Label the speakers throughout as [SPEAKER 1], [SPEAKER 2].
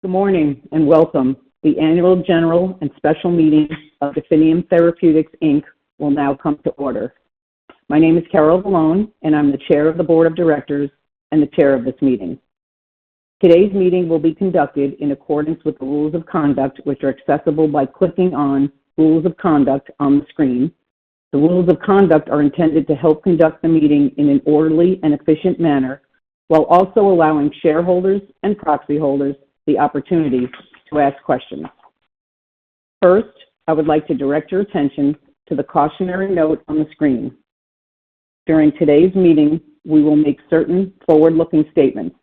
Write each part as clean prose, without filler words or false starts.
[SPEAKER 1] Good morning and welcome. The annual general and special meeting of Definium Therapeutics, Inc. will now come to order. My name is Carol Valone, and I'm the chair of the board of directors and the chair of this meeting. Today's meeting will be conducted in accordance with the rules of conduct, which are accessible by clicking on Rules of Conduct on the screen. The rules of conduct are intended to help conduct the meeting in an orderly and efficient manner, while also allowing shareholders and proxy holders the opportunity to ask questions. First, I would like to direct your attention to the cautionary note on the screen. During today's meeting, we will make certain forward-looking statements.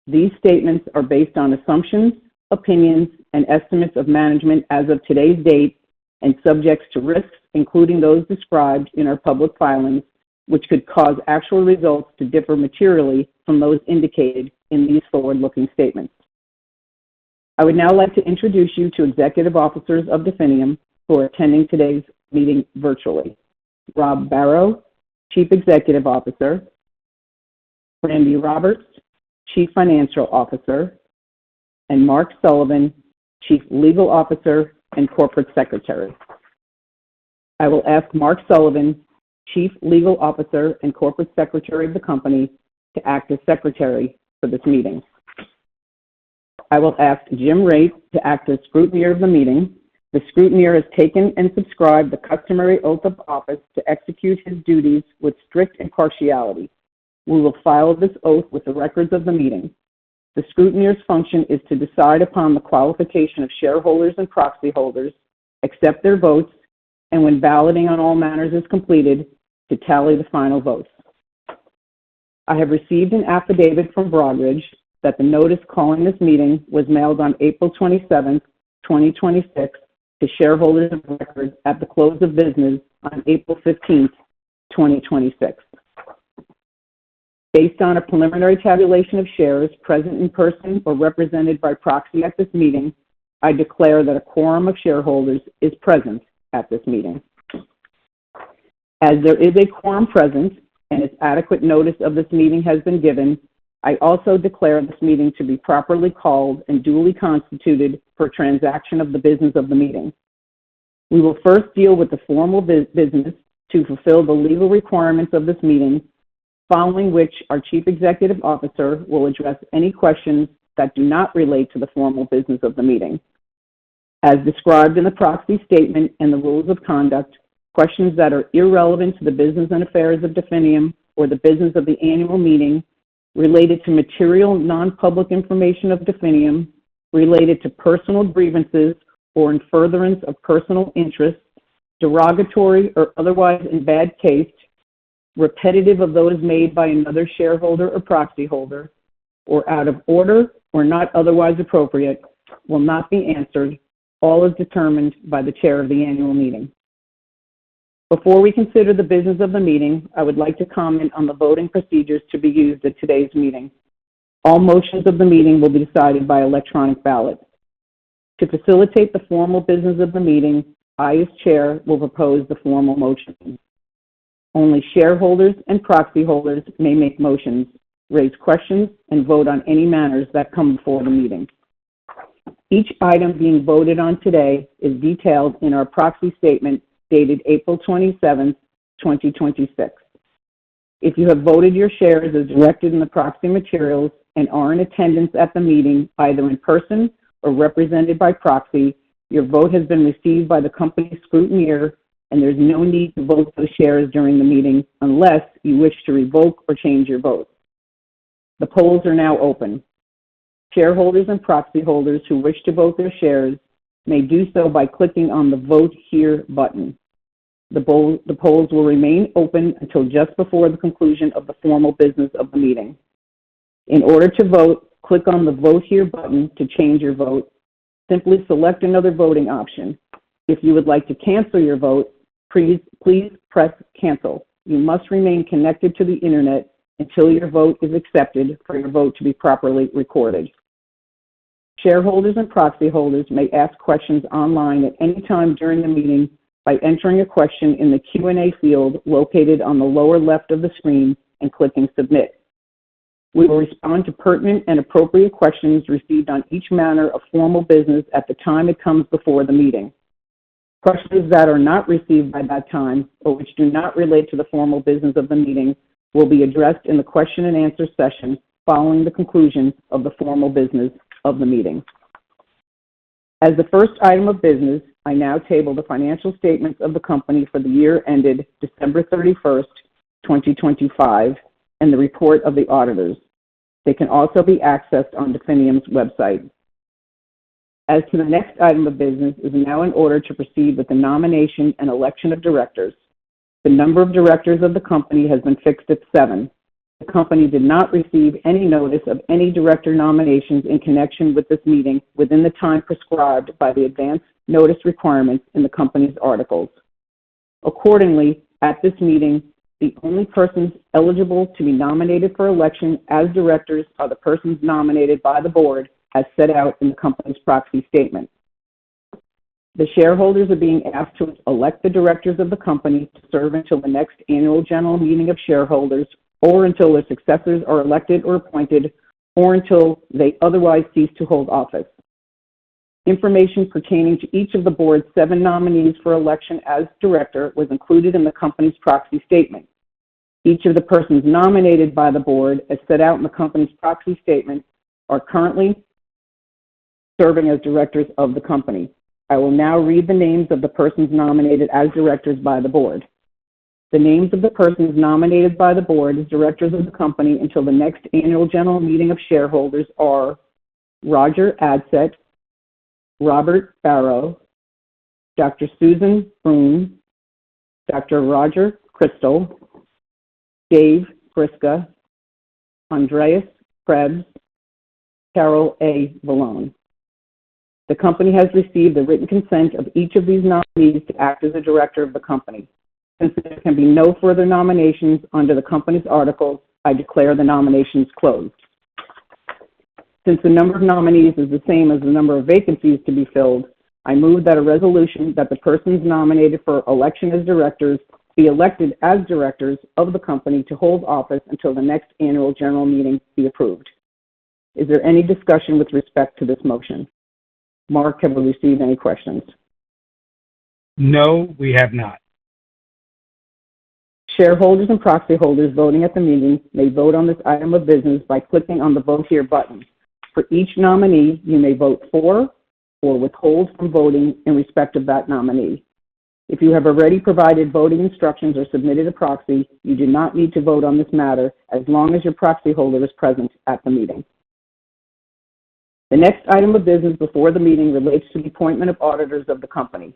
[SPEAKER 1] These statements are based on assumptions, opinions, and estimates of management as of today's date and subjects to risks, including those described in our public filings, which could cause actual results to differ materially from those indicated in these forward-looking statements. I would now like to introduce you to executive officers of Definium who are attending today's meeting virtually. Rob Barrow, Chief Executive Officer, Brandy Roberts, Chief Financial Officer, and Mark Sullivan, Chief Legal Officer and Corporate Secretary. I will ask Mark Sullivan, Chief Legal Officer and Corporate Secretary of the company, to act as secretary for this meeting. I will ask Jim Raitt to act as scrutineer of the meeting. The scrutineer has taken and subscribed the customary oath of office to execute his duties with strict impartiality. We will file this oath with the records of the meeting. The scrutineer's function is to decide upon the qualification of shareholders and proxy holders, accept their votes, and when balloting on all matters is completed, to tally the final votes. I have received an affidavit from Broadridge that the notice calling this meeting was mailed on April 27, 2026 to shareholders of record at the close of business on April 15, 2026. Based on a preliminary tabulation of shares present in person or represented by proxy at this meeting, I declare that a quorum of shareholders is present at this meeting. As there is a quorum present and as adequate notice of this meeting has been given, I also declare this meeting to be properly called and duly constituted for transaction of the business of the meeting. We will first deal with the formal business to fulfill the legal requirements of this meeting, following which our Chief Executive Officer will address any questions that do not relate to the formal business of the meeting. As described in the proxy statement and the rules of conduct, questions that are irrelevant to the business and affairs of Definium or the business of the annual meeting, related to material non-public information of Definium, related to personal grievances or in furtherance of personal interests, derogatory or otherwise in bad taste, repetitive of those made by another shareholder or proxy holder, or out of order or not otherwise appropriate, will not be answered. All is determined by the chair of the annual meeting. Before we consider the business of the meeting, I would like to comment on the voting procedures to be used at today's meeting. All motions of the meeting will be decided by electronic ballot. To facilitate the formal business of the meeting, I, as chair, will propose the formal motions. Only shareholders and proxy holders may make motions, raise questions, and vote on any matters that come before the meeting. Each item being voted on today is detailed in our proxy statement dated April 27, 2026. If you have voted your shares as directed in the proxy materials and are in attendance at the meeting, either in person or represented by proxy, your vote has been received by the company scrutineer, and there's no need to vote those shares during the meeting unless you wish to revoke or change your vote. The polls are now open. Shareholders and proxy holders who wish to vote their shares may do so by clicking on the Vote Here button. The polls will remain open until just before the conclusion of the formal business of the meeting. In order to vote, click on the Vote Here button to change your vote. Simply select another voting option. If you would like to cancel your vote, please press Cancel. You must remain connected to the internet until your vote is accepted for your vote to be properly recorded. Shareholders and proxy holders may ask questions online at any time during the meeting by entering a question in the Q&A field located on the lower left of the screen and clicking Submit. We will respond to pertinent and appropriate questions received on each matter of formal business at the time it comes before the meeting. Questions that are not received by that time or which do not relate to the formal business of the meeting will be addressed in the question and answer session following the conclusion of the formal business of the meeting. As the first item of business, I now table the financial statements of the company for the year ended December 31st, 2025, and the report of the auditors. They can also be accessed on Definium's website. As to the next item of business is now in order to proceed with the nomination and election of directors. The number of directors of the company has been fixed at 7. The company did not receive any notice of any director nominations in connection with this meeting within the time prescribed by the advance notice requirements in the company's articles. Accordingly, at this meeting, the only persons eligible to be nominated for election as directors are the persons nominated by the board as set out in the company's proxy statement. The shareholders are being asked to elect the directors of the company to serve until the next annual general meeting of shareholders or until their successors are elected or appointed or until they otherwise cease to hold office. Information pertaining to each of the board's 7 nominees for election as director was included in the company's proxy statement. Each of the persons nominated by the board, as set out in the company's proxy statement, are currently serving as directors of the company. I will now read the names of the persons nominated as directors by the board. The names of the persons nominated by the board as directors of the company until the next annual general meeting of shareholders are Roger Adsett, Robert Barrow, Dr. Susan Broom, Dr. Roger Crystal, Dave Briska, Andreas Krebs, Carol A. Vallone. The company has received the written consent of each of these nominees to act as a director of the company. Since there can be no further nominations under the company's articles, I declare the nominations closed. Since the number of nominees is the same as the number of vacancies to be filled, I move that a resolution that the persons nominated for election as directors be elected as directors of the company to hold office until the next annual general meeting be approved. Is there any discussion with respect to this motion? Mark, have we received any questions?
[SPEAKER 2] No, we have not.
[SPEAKER 1] Shareholders and proxy holders voting at the meeting may vote on this item of business by clicking on the Vote Here button. For each nominee, you may vote for or withhold from voting in respect of that nominee. If you have already provided voting instructions or submitted a proxy, you do not need to vote on this matter as long as your proxy holder is present at the meeting. The next item of business before the meeting relates to the appointment of auditors of the company.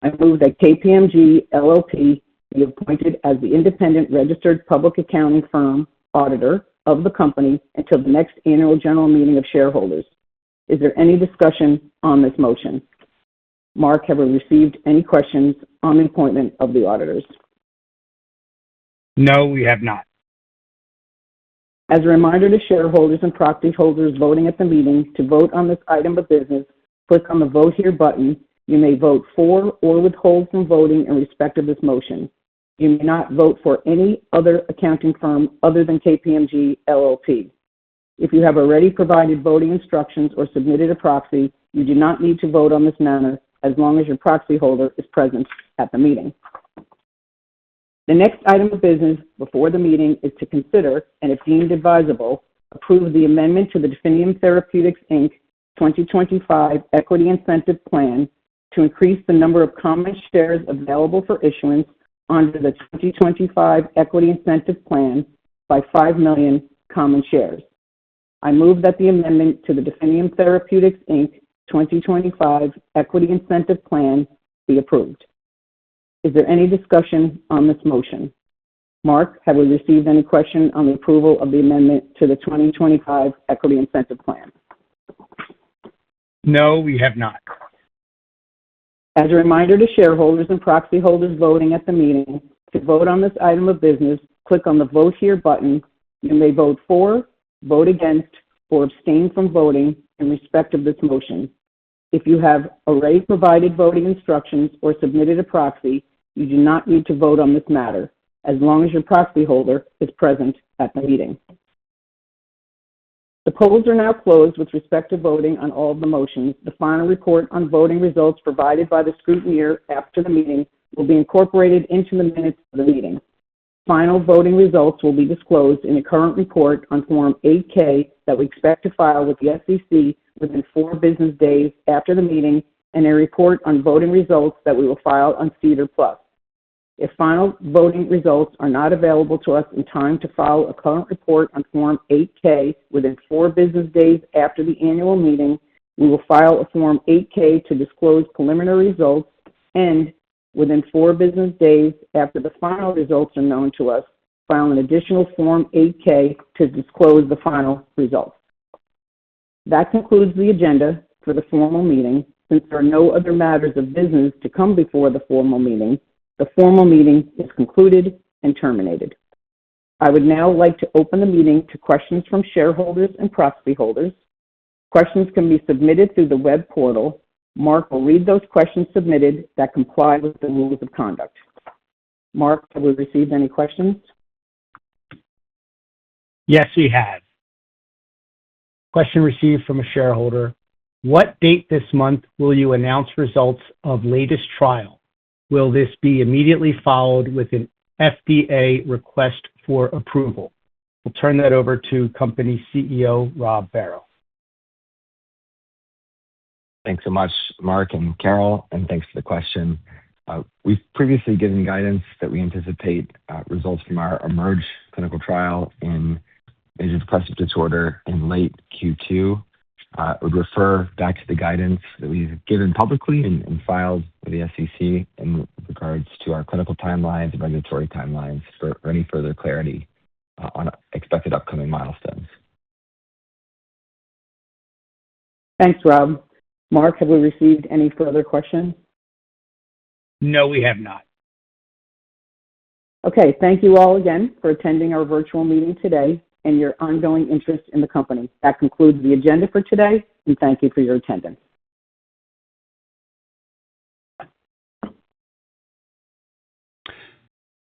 [SPEAKER 1] I move that KPMG LLP be appointed as the independent registered public accounting firm auditor of the company until the next annual general meeting of shareholders. Is there any discussion on this motion? Mark, have we received any questions on the appointment of the auditors?
[SPEAKER 2] No, we have not.
[SPEAKER 1] As a reminder to shareholders and proxy holders voting at the meeting, to vote on this item of business, click on the Vote Here button. You may vote for or withhold from voting in respect of this motion. You may not vote for any other accounting firm other than KPMG LLP. If you have already provided voting instructions or submitted a proxy, you do not need to vote on this matter as long as your proxy holder is present at the meeting. The next item of business before the meeting is to consider, and if deemed advisable, approve the amendment to the Definium Therapeutics, Inc. 2025 Equity Incentive Plan to increase the number of common shares available for issuance under the 2025 Equity Incentive Plan by 5 million common shares. I move that the amendment to the Definium Therapeutics, Inc. 2025 Equity Incentive Plan be approved. Is there any discussion on this motion? Mark, have we received any question on the approval of the amendment to the 2025 Equity Incentive Plan?
[SPEAKER 2] No, we have not.
[SPEAKER 1] As a reminder to shareholders and proxy holders voting at the meeting, to vote on this item of business, click on the Vote Here button. You may vote for, vote against, or abstain from voting in respect of this motion. If you have already provided voting instructions or submitted a proxy, you do not need to vote on this matter, as long as your proxy holder is present at the meeting. The polls are now closed with respect to voting on all of the motions. The final report on voting results provided by the scrutineer after the meeting will be incorporated into the minutes of the meeting. Final voting results will be disclosed in a current report on Form 8-K that we expect to file with the SEC within 4 business days after the meeting, and a report on voting results that we will file on SEDAR+. If final voting results are not available to us in time to file a current report on Form 8-K within 4 business days after the annual meeting, we will file a Form 8-K to disclose preliminary results, and within 4 business days after the final results are known to us, file an additional Form 8-K to disclose the final results. That concludes the agenda for the formal meeting. Since there are no other matters of business to come before the formal meeting, the formal meeting is concluded and terminated. I would now like to open the meeting to questions from shareholders and proxy holders. Questions can be submitted through the web portal. Mark will read those questions submitted that comply with the rules of conduct. Mark, have we received any questions?
[SPEAKER 2] Yes, we have. Question received from a shareholder. What date this month will you announce results of latest trial? Will this be immediately followed with an FDA request for approval? We'll turn that over to company CEO, Rob Barrow.
[SPEAKER 3] Thanks so much, Mark and Carol, and thanks for the question. We've previously given guidance that we anticipate results from our eMERGE clinical trial in major depressive disorder in late Q2. Would refer back to the guidance that we've given publicly and filed with the SEC in regards to our clinical timelines and regulatory timelines for any further clarity on expected upcoming milestones.
[SPEAKER 1] Thanks, Rob. Mark, have we received any further questions?
[SPEAKER 2] No, we have not.
[SPEAKER 1] Okay, thank you all again for attending our virtual meeting today and your ongoing interest in the company. That concludes the agenda for today, and thank you for your attendance.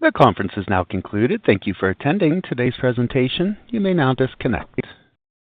[SPEAKER 4] The conference is now concluded. Thank you for attending today's presentation. You may now disconnect.